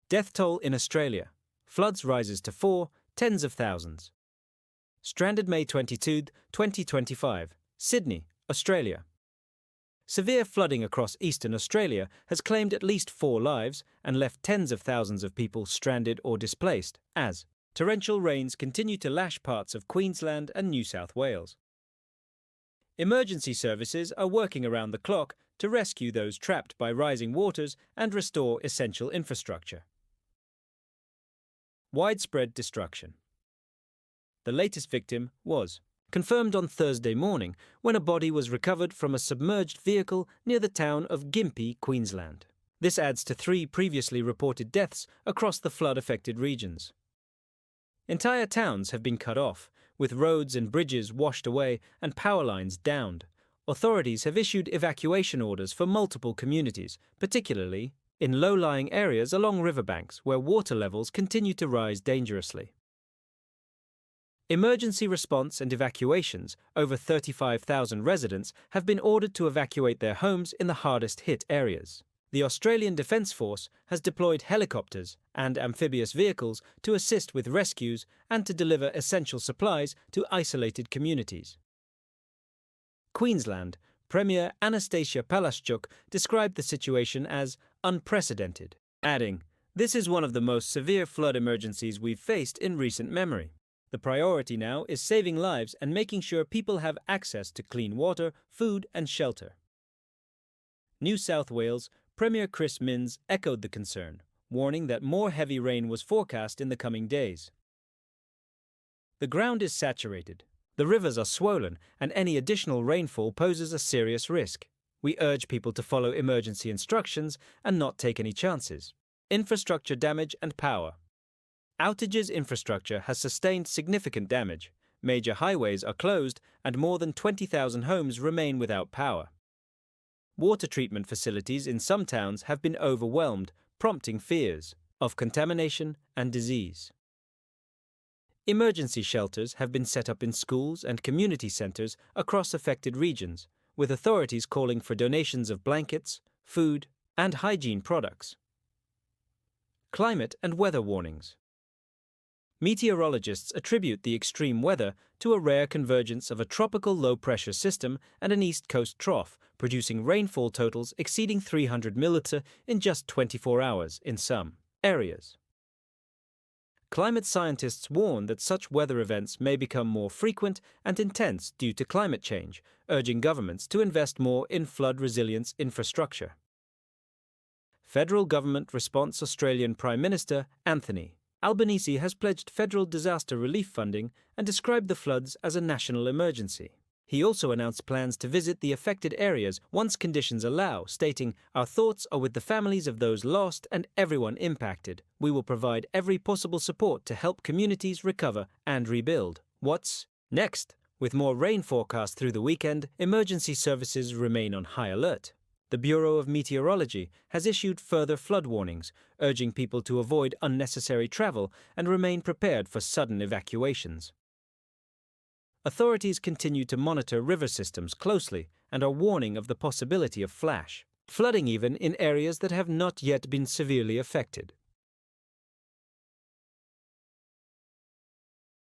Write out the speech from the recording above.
Death toll in Australia. Floods rises to 4, tens of thousands. Stranded May 22, 2025. Sydney, Australia. Severe flooding across eastern Australia has claimed at least 4 lives and left tens of thousands of people stranded or displaced as torrential rains continue to lash parts of Queensland and New South Wales. Emergency services are working around the clock to rescue those trapped by rising waters and restore essential infrastructure. Widespread destruction. The latest victim was confirmed on Thursday morning when a body was recovered from a submerged vehicle near the town of Gympie, Queensland. This adds to 3 previously reported deaths across the flood-affected regions. Entire towns have been cut off, with roads and bridges washed away and power lines downed. Authorities have issued evacuation orders for multiple communities, particularly in low-lying areas along riverbanks where water levels continue to rise dangerously. Emergency response and evacuations. Over 35,000 residents have been ordered to evacuate their homes in the hardest-hit areas. The Australian Defence Force has deployed helicopters and amphibious vehicles to assist with rescues and to deliver essential supplies to isolated communities. Queensland Premier Anastasia Palaszczuk described the situation as unprecedented, adding, "This is one of the most severe flood emergencies we've faced in recent memory. The priority now is saving lives and making sure people have access to clean water, food and shelter." New South Wales Premier Chris Minns echoed the concern, warning that more heavy rain was forecast in the coming days. "The ground is saturated. The rivers are swollen, and any additional rainfall poses a serious risk. We urge people to follow emergency instructions and not take any chances." Infrastructure damage and power. Outages infrastructure has sustained significant damage. Major highways are closed and more than 20,000 homes remain without power. Water treatment facilities in some towns have been overwhelmed, prompting fears of contamination and disease. Emergency shelters have been set up in schools and community centres across affected regions, with authorities calling for donations of blankets, food, and hygiene products. Climate and weather warnings. Meteorologists attribute the extreme weather to a rare convergence of a tropical low-pressure system and an east coast trough, producing rainfall totals exceeding 300 mm in just 24 hours in some areas. Climate scientists warn that such weather events may become more frequent and intense due to climate change, urging governments to invest more in flood resilience infrastructure. Federal Government Response. Australian Prime Minister Anthony Albanese has pledged federal disaster relief funding and described the floods as a national emergency. He also announced plans to visit the affected areas once conditions allow, stating, "Our thoughts are with the families of those lost and everyone impacted. We will provide every possible support to help communities recover and rebuild." What's next? With more rain forecast through the weekend, emergency services remain on high alert. The Bureau of Meteorology has issued further flood warnings, urging people to avoid unnecessary travel and remain prepared for sudden evacuations. Authorities continue to monitor river systems closely and are warning of the possibility of flash flooding even in areas that have not yet been severely affected.